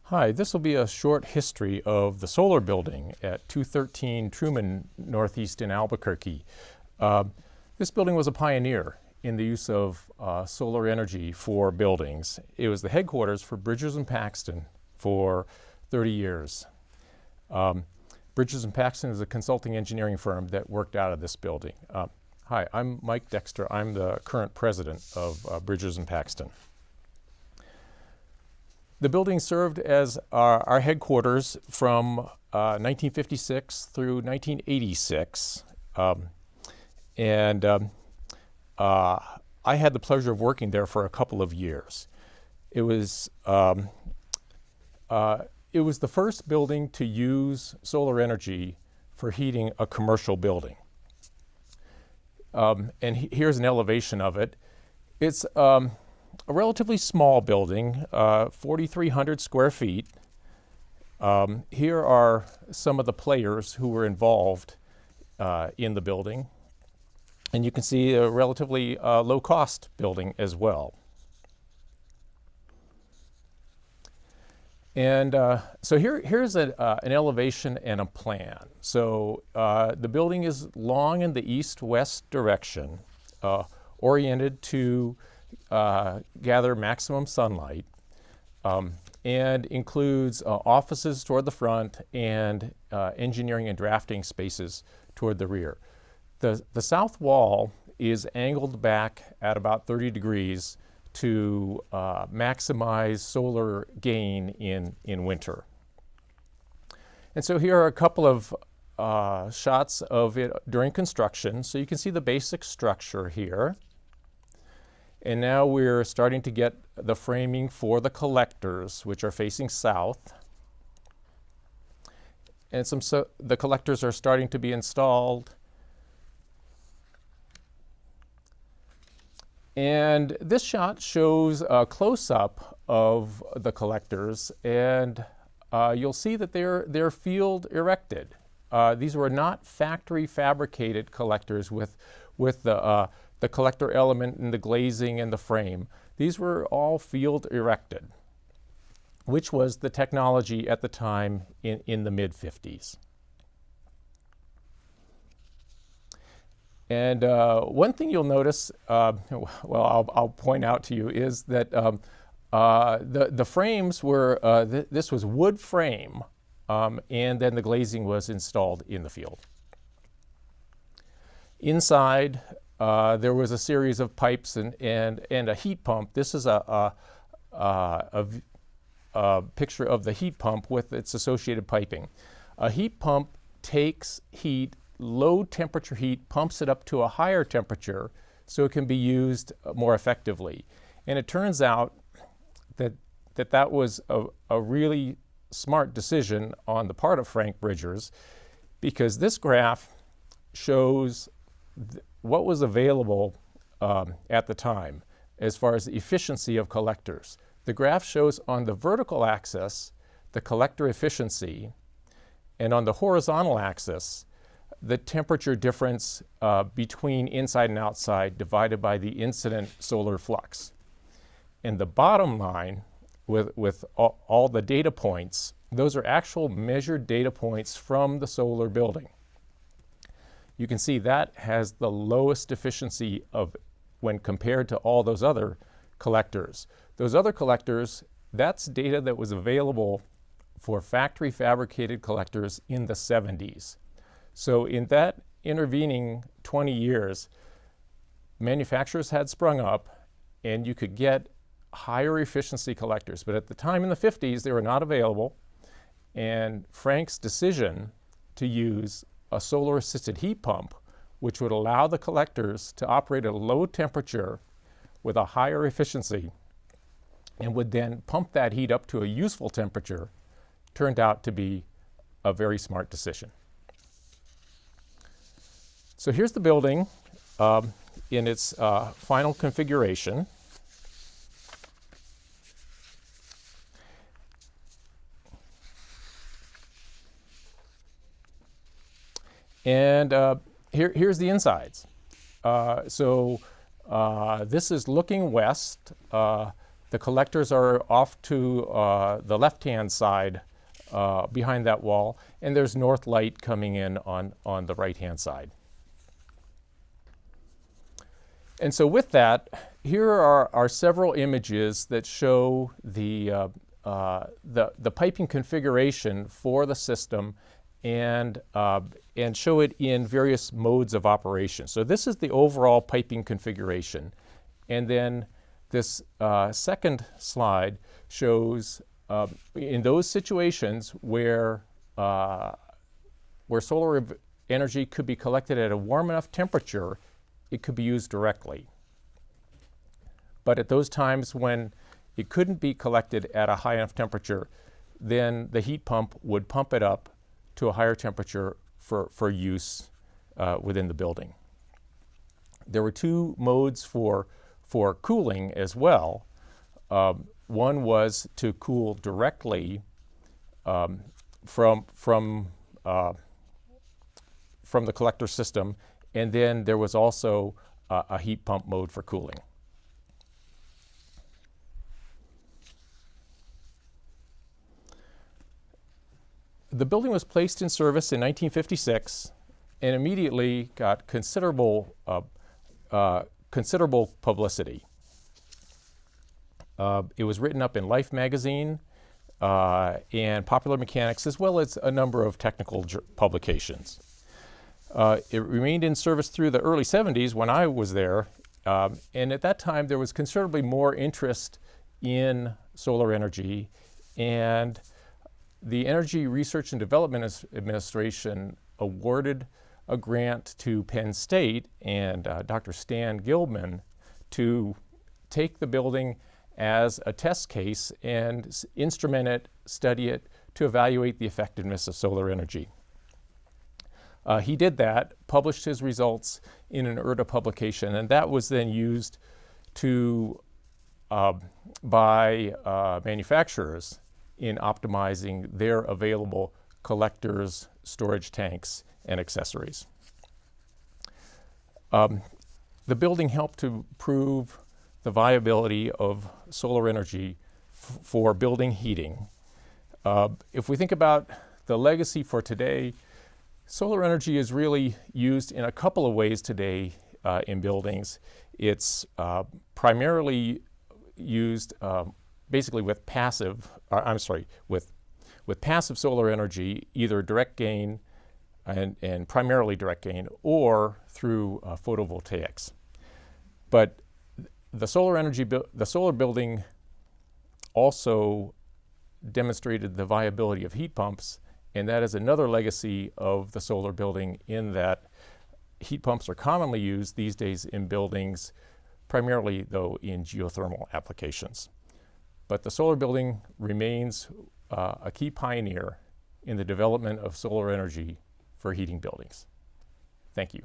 Hi, this will be a short history of the solar building at 213 Truman Northeast in Albuquerque. This building was a pioneer in the use of solar energy for buildings. It was the headquarters for Bridges and Paxton for 30 years. Bridges and Paxton is a consulting engineering firm that worked out of this building. Hi, I'm Mike Dexter. I'm the current president of Bridges and Paxton. The building served as our headquarters from 1956 through 1986. I had the pleasure of working there for a couple of years. It was the first building to use solar energy for heating a commercial building. Here's an elevation of it. It's a relatively small building, 4,300 square feet. Here are some of the players who were involved in the building. And you can see a relatively low-cost building as well. And so here's an elevation and a plan. So the building is long in the east-west direction, oriented to gather maximum sunlight, and includes offices toward the front and engineering and drafting spaces toward the rear. The south wall is angled back at about 30 degrees to maximize solar gain in winter. And so here are a couple of shots of it during construction. So you can see the basic structure here. And now we're starting to get the framing for the collectors, which are facing south. And the collectors are starting to be installed. And this shot shows a close-up of the collectors, and you'll see that they're field erected. These were not factory fabricated collectors with the collector element and the glazing and the frame. These were all field erected, which was the technology at the time in the mid-50s. And one thing you'll notice, I'll point out to you, is that the frames were, this was wood frame, and then the glazing was installed in the field. Inside, there was a series of pipes and a heat pump. This is a picture of the heat pump with its associated piping. A heat pump takes heat, low temperature heat, pumps it up to a higher temperature so it can be used more effectively. And it turns out that was a really smart decision on the part of Frank Bridgers, because this graph shows what was available at the time as far as the efficiency of collectors. The graph shows on the vertical axis the collector efficiency, and on the horizontal axis the temperature difference between inside and outside divided by the incident solar flux. And the bottom line with all the data points, those are actual measured data points from the solar building. You can see that has the lowest efficiency of when compared to all those other collectors. Those other collectors, that's data that was available for factory fabricated collectors in the 70s. So in that intervening 20 years, manufacturers had sprung up and you could get higher efficiency collectors. But at the time in the 50s, they were not available. And Frank's decision to use a solar-assisted heat pump, which would allow the collectors to operate at a low temperature with a higher efficiency and would then pump that heat up to a useful temperature, turned out to be a very smart decision. So here's the building in its final configuration. And here's the insides. This is looking west. The collectors are off to the left-hand side behind that wall, and there's north light coming in on the right-hand side. And so with that, here are several images that show the piping configuration for the system and show it in various modes of operation. So this is the overall piping configuration. And then this second slide shows in those situations where solar energy could be collected at a warm enough temperature, it could be used directly. But at those times when it couldn't be collected at a high enough temperature, then the heat pump would pump it up to a higher temperature for use within the building. There were two modes for cooling as well. One was to cool directly from the collector system, and then there was also a heat pump mode for cooling. The building was placed in service in 1956 and immediately got considerable publicity. It was written up in Life magazine and Popular Mechanics, as well as a number of technical publications. It remained in service through the early 70s when I was there, and at that time there was considerably more interest in solar energy, and the Energy Research and Development Administration awarded a grant to Penn State and Dr. Stan Gilman to take the building as a test case and instrument it, study it, to evaluate the effectiveness of solar energy. He did that, published his results in an ERDA publication, and that was then used to by manufacturers in optimizing their available collectors, storage tanks, and accessories. The building helped to prove the viability of solar energy for building heating. If we think about the legacy for today, solar energy is really used in a couple of ways today in buildings. It's primarily used basically with passive solar energy, either direct gain and primarily direct gain, or through photovoltaics. But the solar building also demonstrated the viability of heat pumps, and that is another legacy of the solar building, in that heat pumps are commonly used these days in buildings, primarily though in geothermal applications. But the solar building remains a key pioneer in the development of solar energy for heating buildings. Thank you.